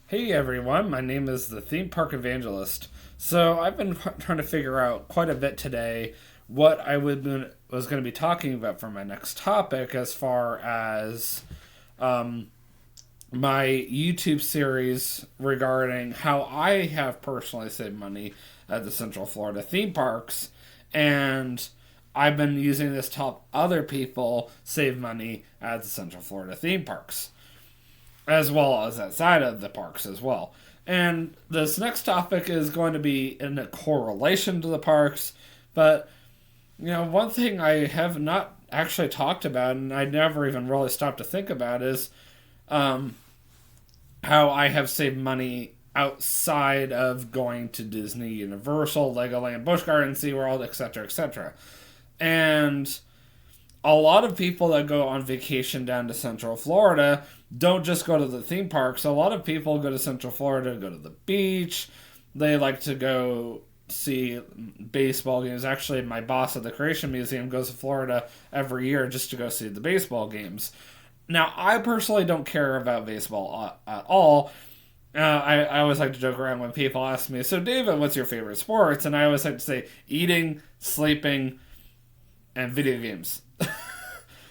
Hey everyone, my name is the Theme Park Evangelist. So I've been trying to figure out quite a bit today what was going to be talking about for my next topic as far as um, my YouTube series regarding how I have personally saved money at the Central Florida theme parks. And I've been using this to help other people save money at the Central Florida theme parks as well as outside of the parks as well. And this next topic is going to be in a correlation to the parks, but one thing I have not actually talked about, and I never even really stopped to think about, is um, how I have saved money outside of going to Disney, Universal, Legoland, Busch Gardens, SeaWorld, etc., etc. And a lot of people that go on vacation down to Central Florida don't just go to the theme parks. A lot of people go to Central Florida to go to the beach. They like to go see baseball games. Actually, my boss at the Creation Museum goes to Florida every year just to go see the baseball games. Now, I personally don't care about baseball at all. I always like to joke around when people ask me, so David, what's your favorite sports? And I always like to say eating, sleeping, and video games.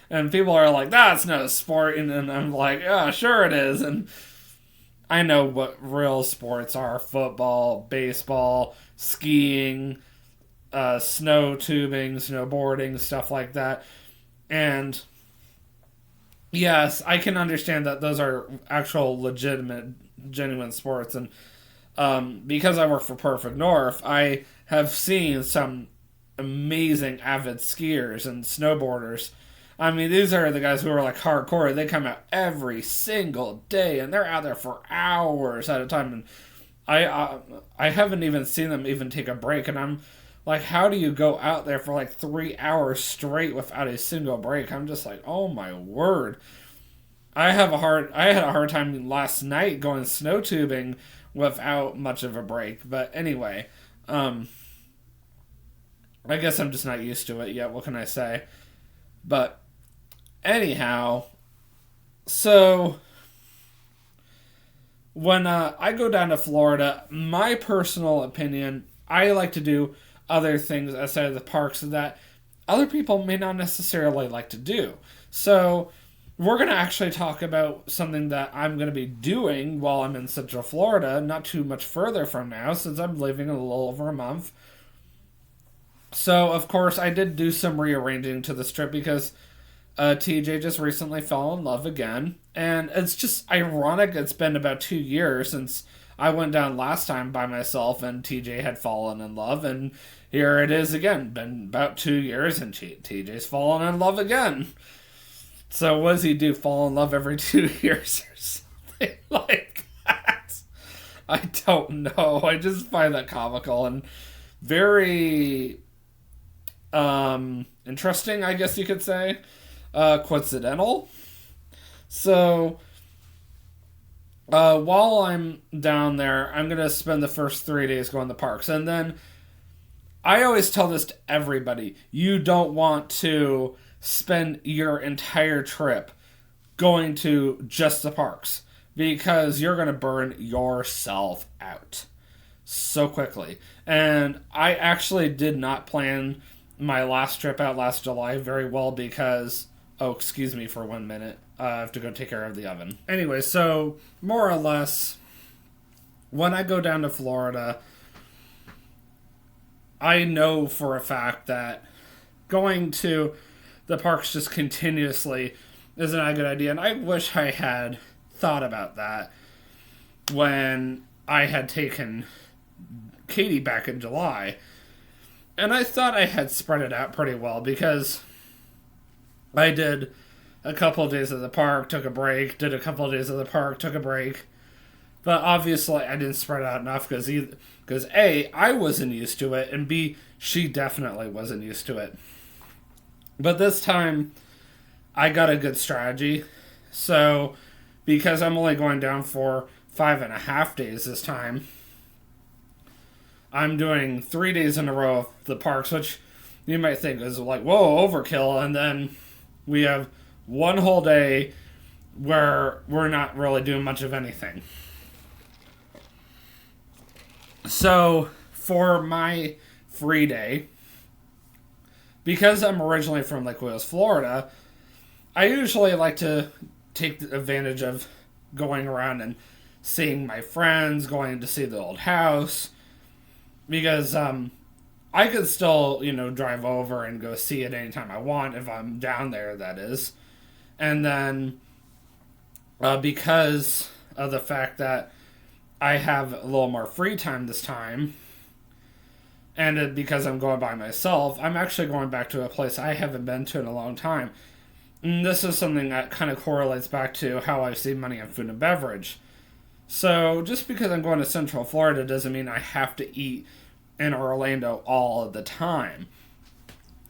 And people are like, that's not a sport. And I'm like, yeah, sure it is. And I know what real sports are: football, baseball, skiing, snow tubing, snowboarding, stuff like that. And yes, I can understand that those are actual legitimate, genuine sports. And because I work for Perfect North, I have seen some amazing avid skiers and snowboarders. I mean, these are the guys who are like hardcore. They come out every single day, and they're out there for hours at a time. And I haven't even seen them even take a break. And I'm like, how do you go out there for like 3 hours straight without a single break? I'm just like, oh my word. I had a hard time last night going snow tubing without much of a break. But anyway, I guess I'm just not used to it yet. What can I say? But anyhow, so when I go down to Florida, my personal opinion, I like to do other things outside of the parks that other people may not necessarily like to do. So we're going to actually talk about something that I'm going to be doing while I'm in Central Florida, not too much further from now, since I'm leaving in a little over a month. So, of course, I did do some rearranging to this trip because TJ just recently fell in love again. And it's just ironic. It's been about 2 years since I went down last time by myself and TJ had fallen in love. And here it is again. Been about 2 years and TJ's fallen in love again. So, what does he do? Fall in love every 2 years or something like that? I don't know. I just find that comical and very interesting, I guess you could say. Coincidental. So, while I'm down there, I'm going to spend the first 3 days going to the parks. And then I always tell this to everybody: you don't want to spend your entire trip going to just the parks because you're going to burn yourself out so quickly. And I actually did not plan my last trip out last July very well because, oh, excuse me for 1 minute. I have to go take care of the oven. Anyway, so more or less, when I go down to Florida, I know for a fact that going to the parks just continuously is not a good idea. And I wish I had thought about that when I had taken Katie back in July. And I thought I had spread it out pretty well because I did a couple of days at the park, took a break, did a couple of days at the park, took a break. But obviously I didn't spread it out enough because A, I wasn't used to it, and B, she definitely wasn't used to it. But this time, I got a good strategy. So, because I'm only going down for 5.5 days this time, I'm doing 3 days in a row of the parks, which you might think is like, whoa, overkill. And then we have one whole day where we're not really doing much of anything. So for my free day, because I'm originally from Lake Wales, Florida, I usually like to take advantage of going around and seeing my friends, going to see the old house, because I could still, drive over and go see it anytime I want if I'm down there, that is. And then because of the fact that I have a little more free time this time, and because I'm going by myself, I'm actually going back to a place I haven't been to in a long time. And this is something that kind of correlates back to how I save money on food and beverage. So just because I'm going to Central Florida doesn't mean I have to eat in Orlando all of the time.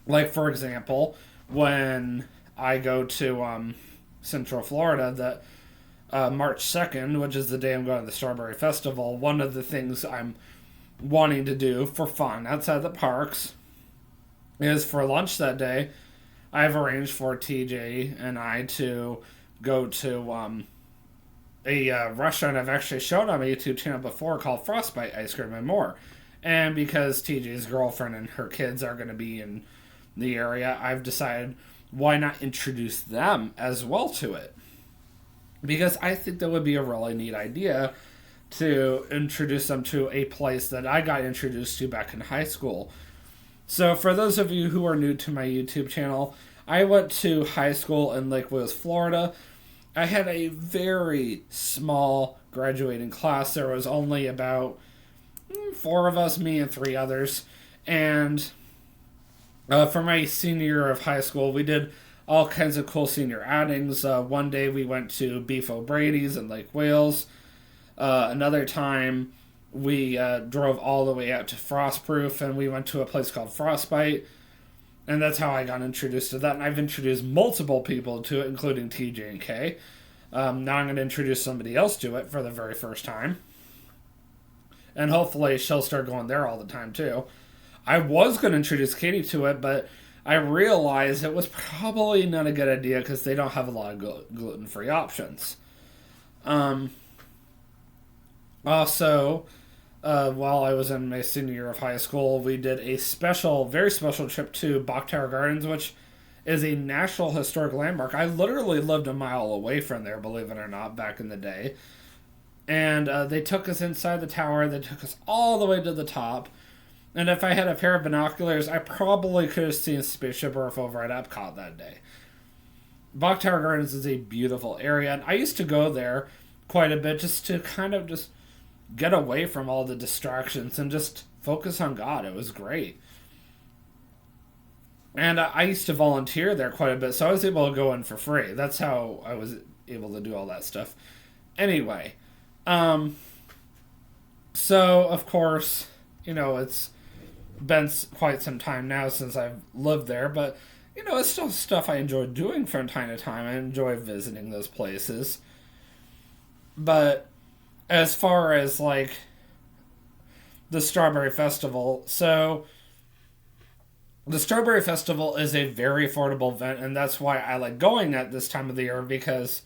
Like, for example, when I go to Central Florida, March 2nd, which is the day I'm going to the Strawberry Festival, one of the things I'm wanting to do for fun outside the parks is for lunch that day, I've arranged for TJ and I to go to a restaurant I've actually shown on my YouTube channel before called Frostbite Ice Cream and More. And because TJ's girlfriend and her kids are going to be in the area, I've decided why not introduce them as well to it. Because I think that would be a really neat idea to introduce them to a place that I got introduced to back in high school. So for those of you who are new to my YouTube channel, I went to high school in Lake Wales, Florida. I had a very small graduating class. There was only about 4 of us, me and 3 others. And for my senior year of high school, we did all kinds of cool senior outings. One day we went to Beef O'Brady's in Lake Wales. Another time we drove all the way out to Frostproof and we went to a place called Frostbite. And that's how I got introduced to that. And I've introduced multiple people to it, including TJ and Kay. Now I'm going to introduce somebody else to it for the very first time. And hopefully she'll start going there all the time too. I was going to introduce Katie to it, but I realized it was probably not a good idea because they don't have a lot of gluten-free options. Also, while I was in my senior year of high school, we did a very special trip to Bok Tower Gardens, which is a National Historic Landmark. I literally lived a mile away from there, believe it or not, back in the day. And they took us inside the tower. They took us all the way to the top. And if I had a pair of binoculars, I probably could have seen Spaceship Earth over at Epcot that day. Bok Tower Gardens is a beautiful area, and I used to go there quite a bit just to kind of just get away from all the distractions and just focus on God. It was great. And I used to volunteer there quite a bit, so I was able to go in for free. That's how I was able to do all that stuff. Anyway, so of course, it's been quite some time now since I've lived there, but it's still stuff I enjoy doing from time to time. I enjoy visiting those places. But as far as like the Strawberry Festival, so the Strawberry Festival is a very affordable event, and that's why I like going at this time of the year because,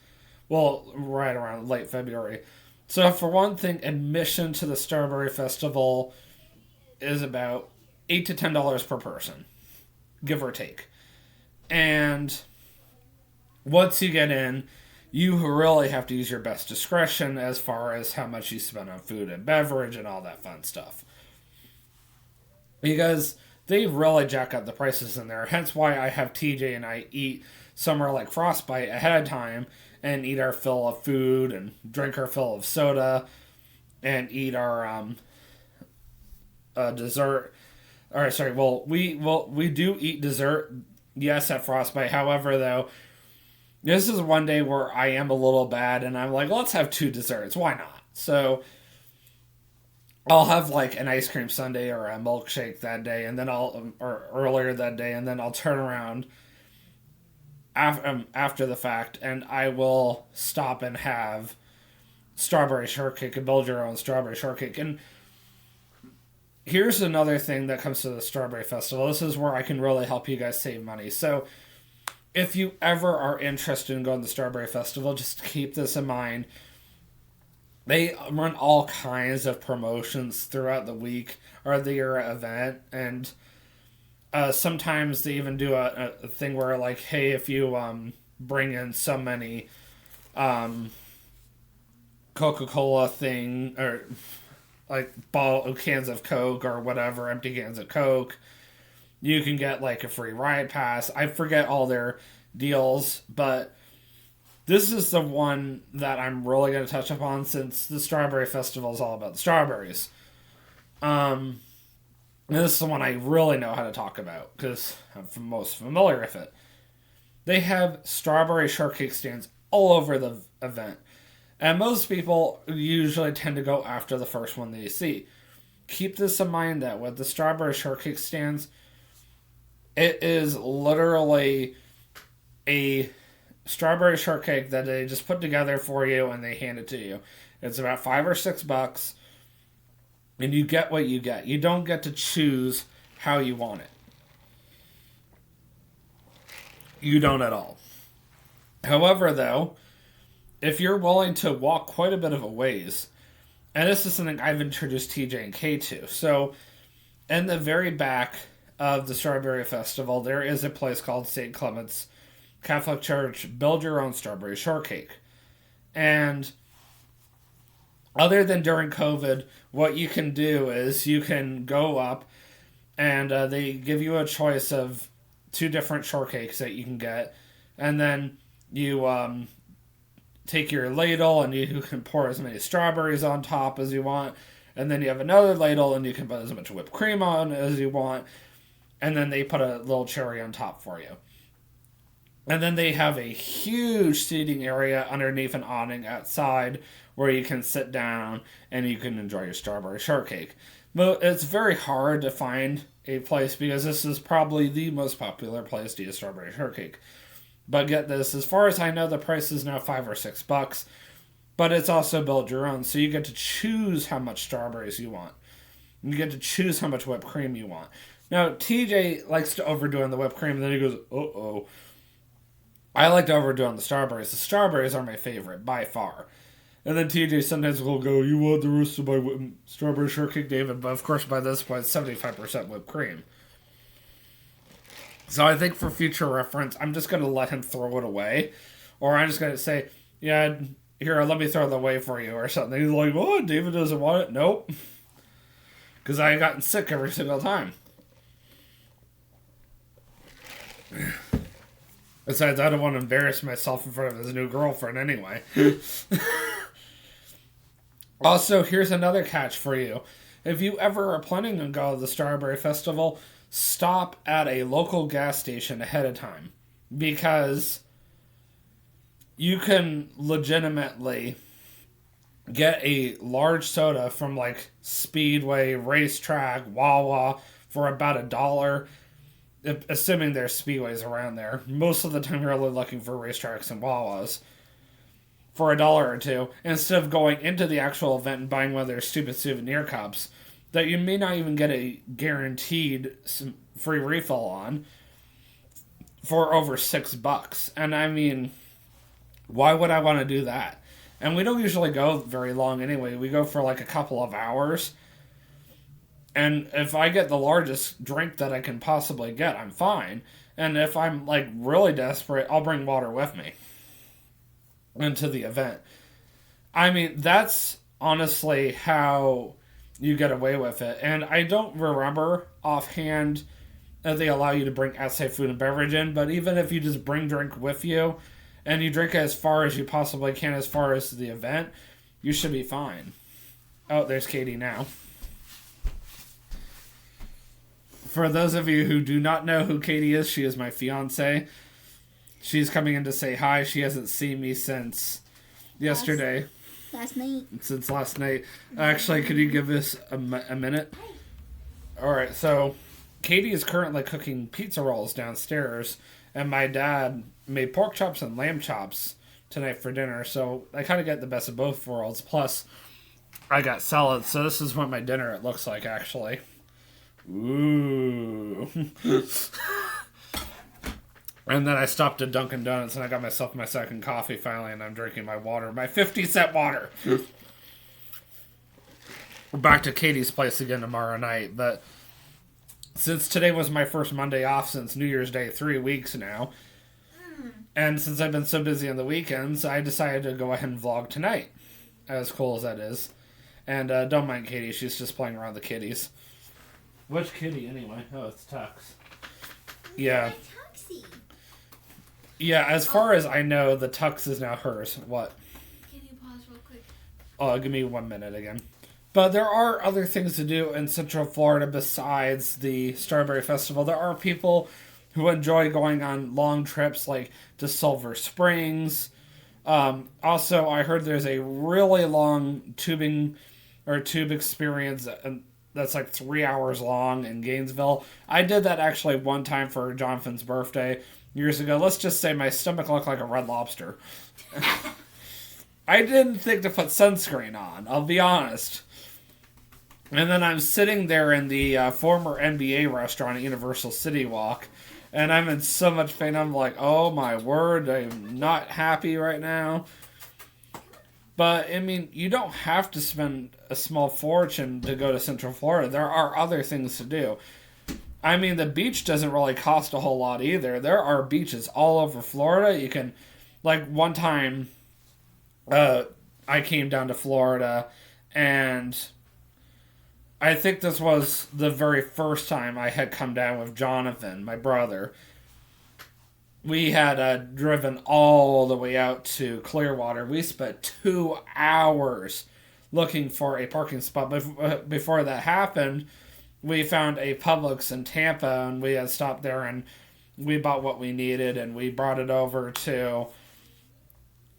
right around late February. So for one thing, admission to the Strawberry Festival is about $8 to $10 per person, give or take. And once you get in, you really have to use your best discretion as far as how much you spend on food and beverage and all that fun stuff. Because they really jack up the prices in there. Hence why I have TJ and I eat somewhere like Frostbite ahead of time and eat our fill of food and drink our fill of soda and eat our dessert. We do eat dessert, yes, at Frostbite. However, though, this is one day where I am a little bad, and I'm like, let's have 2 desserts. Why not? So I'll have like an ice cream sundae or a milkshake that day, and then or earlier that day, and then I'll turn around after the fact, and I will stop and have strawberry shortcake and build your own strawberry shortcake. And here's another thing that comes to the Strawberry Festival. This is where I can really help you guys save money. So if you ever are interested in going to the Strawberry Festival, just keep this in mind. they run all kinds of promotions throughout the week or their event, and sometimes they even do a thing where like, hey, if you bring in so many Coca-Cola thing or like cans of Coke or whatever, empty cans of Coke, you can get like a free ride pass. I forget all their deals, but this is the one that I'm really going to touch upon since the Strawberry Festival is all about the strawberries. And this is the one I really know how to talk about because I'm most familiar with it. They have strawberry shortcake stands all over the event. And most people usually tend to go after the first one they see. Keep this in mind that with the strawberry shortcake stands, it is literally a strawberry shortcake that they just put together for you and they hand it to you. It's about $5 or $6, and you get what you get. You don't get to choose how you want it. You don't at all. However, though, if you're willing to walk quite a bit of a ways, and this is something I've introduced TJ and K to. So, in the very back of the Strawberry Festival, there is a place called St. Clement's Catholic Church. Build your own strawberry shortcake. And other than during COVID, what you can do is you can go up and they give you a choice of 2 different shortcakes that you can get. And then you take your ladle and you can pour as many strawberries on top as you want. And then you have another ladle and you can put as much whipped cream on as you want. And then they put a little cherry on top for you. And then they have a huge seating area underneath an awning outside where you can sit down and you can enjoy your strawberry shortcake. But it's very hard to find a place because this is probably the most popular place to eat a strawberry shortcake. But get this, as far as I know, the price is now $5 or $6. But it's also build your own, so you get to choose how much strawberries you want. You get to choose how much whipped cream you want. Now, TJ likes to overdo on the whipped cream, and then he goes, uh-oh. I like to overdo on the strawberries. The strawberries are my favorite, by far. And then TJ sometimes will go, you want the rest of my strawberry shortcake, David? But of course, by this point, it's 75% whipped cream. So I think for future reference, I'm just going to let him throw it away. Or I'm just going to say, yeah, here, let me throw it away for you or something. He's like, oh, David doesn't want it? Nope. Because I gotten sick every single time. Besides, I don't want to embarrass myself in front of his new girlfriend anyway. Also, here's another catch for you. If you ever are planning to go to the Strawberry Festival, stop at a local gas station ahead of time. Because you can legitimately get a large soda from like Speedway, Racetrack, Wawa for about $1. Assuming there's Speedways around there. Most of the time you're only looking for racetracks and Wawas for $1 or $2, instead of going into the actual event and buying one of their stupid souvenir cups that you may not even get a guaranteed free refill on for over $6. And I mean, why would I want to do that? And we don't usually go very long anyway. We go for like a couple of hours. And if I get the largest drink that I can possibly get, I'm fine. And if I'm like really desperate, I'll bring water with me into the event. I mean, that's honestly how you get away with it. And I don't remember offhand that they allow you to bring outside food and beverage in, but even if you just bring drink with you and you drink as far as you possibly can as far as the event, you should be fine. Oh, there's Katie now. For those of you who do not know who Katie is, she is my fiance. She's coming in to say hi. She hasn't seen me since yesterday. Last night. Since last night. Actually, could you give us a minute? Alright, so Katie is currently cooking pizza rolls downstairs, and my dad made pork chops and lamb chops tonight for dinner, so I kind of get the best of both worlds. Plus, I got salad, so this is what my dinner it looks like, actually. Ooh. And then I stopped at Dunkin' Donuts and I got myself my second coffee finally, and I'm drinking my water, my 50-cent water. we're back to Katie's place again tomorrow night. But since today was my first Monday off since New Year's Day, 3 weeks now, and since I've been so busy on the weekends, I decided to go ahead and vlog tonight. As cool as that is. And don't mind Katie, she's just playing around the kitties. Which kitty, anyway? Oh, it's Tux. Yeah. Yeah, as far as I know, the Tux is now hers. What? Can you pause real quick? Oh, give me 1 minute again. But there are other things to do in Central Florida besides the Strawberry Festival. There are people who enjoy going on long trips, like to Silver Springs. Also, I heard there's a really long tube experience that's like 3 hours long in Gainesville. I did that actually one time for Jonathan's birthday years ago. Let's just say my stomach looked like a Red Lobster. I didn't think to put sunscreen on, I'll be honest. And then I'm sitting there in the former NBA restaurant at Universal City Walk, and I'm in so much pain. I'm like, oh my word, I'm not happy right now. But, I mean, you don't have to spend a small fortune to go to Central Florida. There are other things to do. I mean, the beach doesn't really cost a whole lot either. There are beaches all over Florida. You can, like, one time, I came down to Florida, and I think this was the very first time I had come down with Jonathan, my brother. We had driven all the way out to Clearwater. We spent 2 hours looking for a parking spot. Before that happened, we found a Publix in Tampa, and we had stopped there, and we bought what we needed, and we brought it over to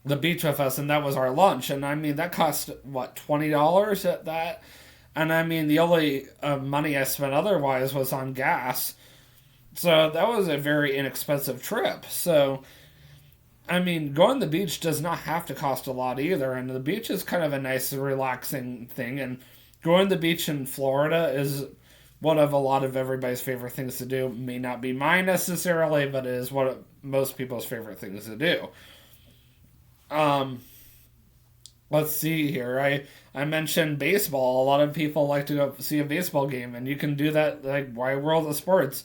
the beach with us, and that was our lunch. And I mean, that cost, what, $20 at that? And I mean, the only money I spent otherwise was on gas. So that was a very inexpensive trip. So, I mean, going to the beach does not have to cost a lot either. And the beach is kind of a nice, relaxing thing. And going to the beach in Florida is one of a lot of everybody's favorite things to do. May not be mine necessarily, but it is one of most people's favorite things to do. Let's see here. I mentioned baseball. A lot of people like to go see a baseball game, and you can do that like Wide World of Sports.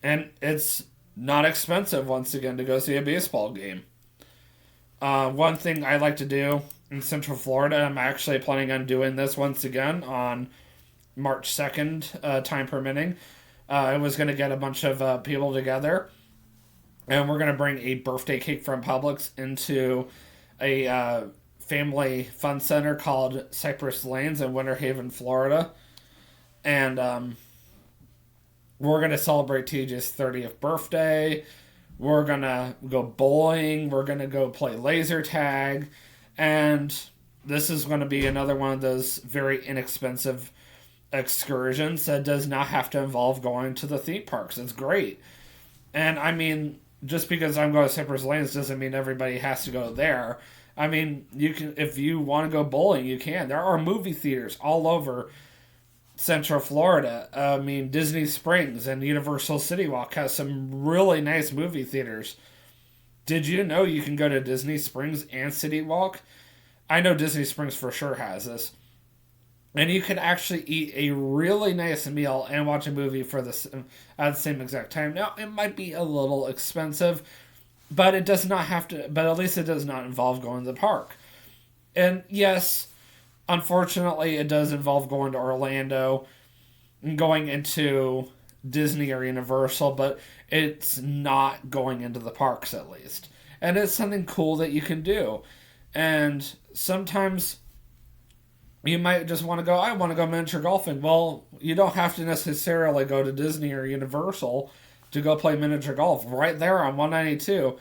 And it's not expensive, once again, to go see a baseball game. One thing I like to do in Central Florida, I'm actually planning on doing this once again on March 2nd, time permitting. I was going to get a bunch of people together, and we're going to bring a birthday cake from Publix into a family fun center called Cypress Lanes in Winter Haven, Florida. And we're going to celebrate TJ's 30th birthday. We're going to go bowling. We're going to go play laser tag. And this is going to be another one of those very inexpensive excursions that does not have to involve going to the theme parks. It's great. And I mean, just because I'm going to Cypress Lanes doesn't mean everybody has to go there. I mean, you can, if you want to go bowling, you can. There are movie theaters all over Central Florida. I mean, Disney Springs and Universal City Walk has some really nice movie theaters. Did you know you can go to Disney Springs and City Walk? I know Disney Springs for sure has this. And you can actually eat a really nice meal and watch a movie for this at the same exact time. Now, it might be a little expensive, but it does not have to, but at least it does not involve going to the park. And yes, unfortunately, it does involve going to Orlando and going into Disney or Universal, but it's not going into the parks, at least. And it's something cool that you can do. And sometimes you might just want to go, I want to go miniature golfing. Well, you don't have to necessarily go to Disney or Universal to go play miniature golf. Right there on 192,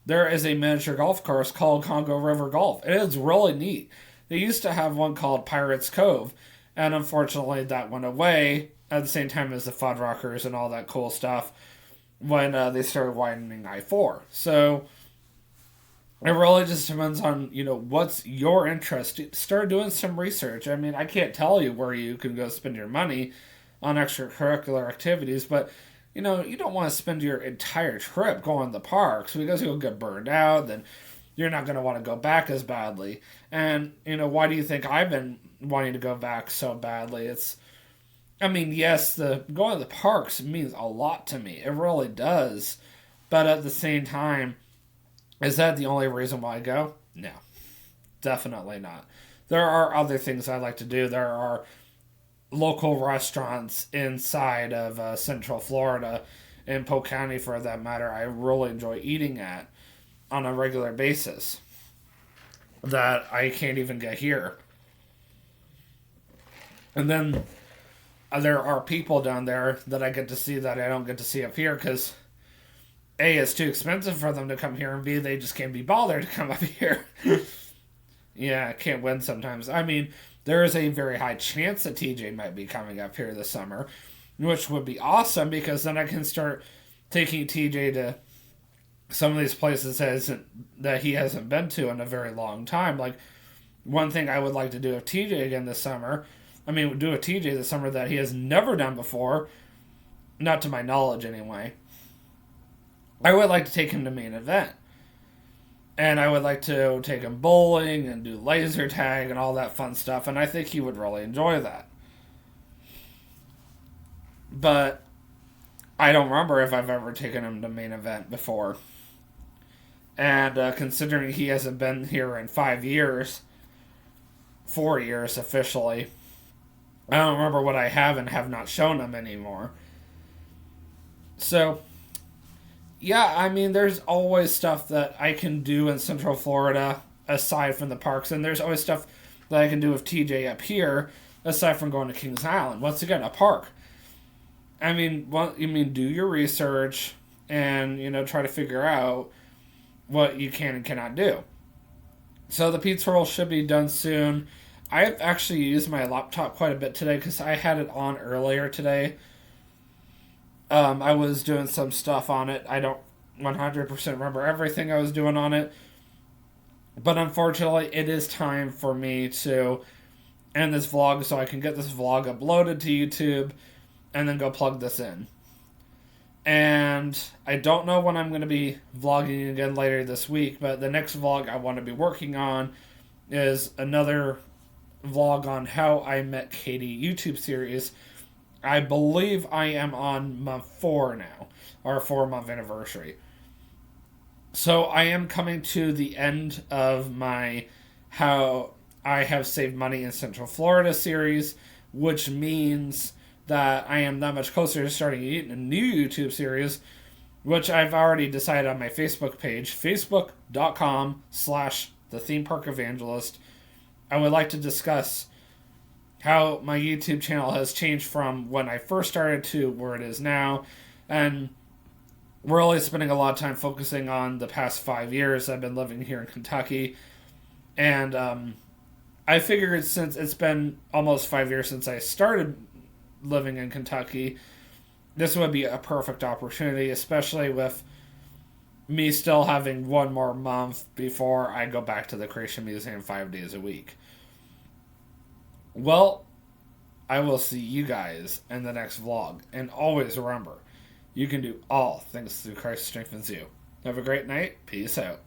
there is a miniature golf course called Congo River Golf. It is really neat. They used to have one called Pirates Cove, and unfortunately that went away at the same time as the Fuddruckers and all that cool stuff when they started widening I-4. So it really just depends on, what's your interest. Start doing some research. I mean, I can't tell you where you can go spend your money on extracurricular activities, but, you don't want to spend your entire trip going to the parks because you'll get burned out. Then you're not going to want to go back as badly. And, why do you think I've been wanting to go back so badly? Yes, the going to the parks means a lot to me. It really does. But at the same time, is that the only reason why I go? No, definitely not. There are other things I like to do. There are local restaurants inside of Central Florida, in Polk County for that matter, I really enjoy eating at on a regular basis that I can't even get here. And then there are people down there that I get to see that I don't get to see up here because A, it's too expensive for them to come here, and B, they just can't be bothered to come up here. Yeah, I can't win sometimes. There is a very high chance that TJ might be coming up here this summer, which would be awesome because then I can start taking TJ to some of these places that he hasn't been to in a very long time. Like, one thing I would like to do with TJ again this summer, do with TJ this summer that he has never done before, not to my knowledge anyway. I would like to take him to main event. And I would like to take him bowling and do laser tag and all that fun stuff, and I think he would really enjoy that. But I don't remember if I've ever taken him to main event before. And considering he hasn't been here in 5 years, 4 years officially, I don't remember what I have and have not shown him anymore. So, yeah, there's always stuff that I can do in Central Florida aside from the parks, and there's always stuff that I can do with TJ up here aside from going to Kings Island. Once again, a park. Do your research and, try to figure out what you can and cannot do. So the pizza roll should be done soon. I've actually used my laptop quite a bit today because I had it on earlier today. I was doing some stuff on it. I don't 100% remember everything I was doing on it. But unfortunately, it is time for me to end this vlog so I can get this vlog uploaded to YouTube and then go plug this in. And I don't know when I'm going to be vlogging again later this week, but the next vlog I want to be working on is another vlog on how I met Katie YouTube series. I believe I am on month 4 now, our 4-month anniversary. So I am coming to the end of my How I Have Saved Money in Central Florida series, which means that I am that much closer to starting a new YouTube series, which I've already decided on my Facebook page, facebook.com/thethemeparkevangelist. I would like to discuss how my YouTube channel has changed from when I first started to where it is now, and we're really spending a lot of time focusing on the past 5 years I've been living here in Kentucky, and I figured since it's been almost 5 years since I started living in Kentucky, this would be a perfect opportunity, especially with me still having one more month before I go back to the Creation Museum 5 days a week. Well, I will see you guys in the next vlog. And always remember, you can do all things through Christ who strengthens you. Have a great night. Peace out.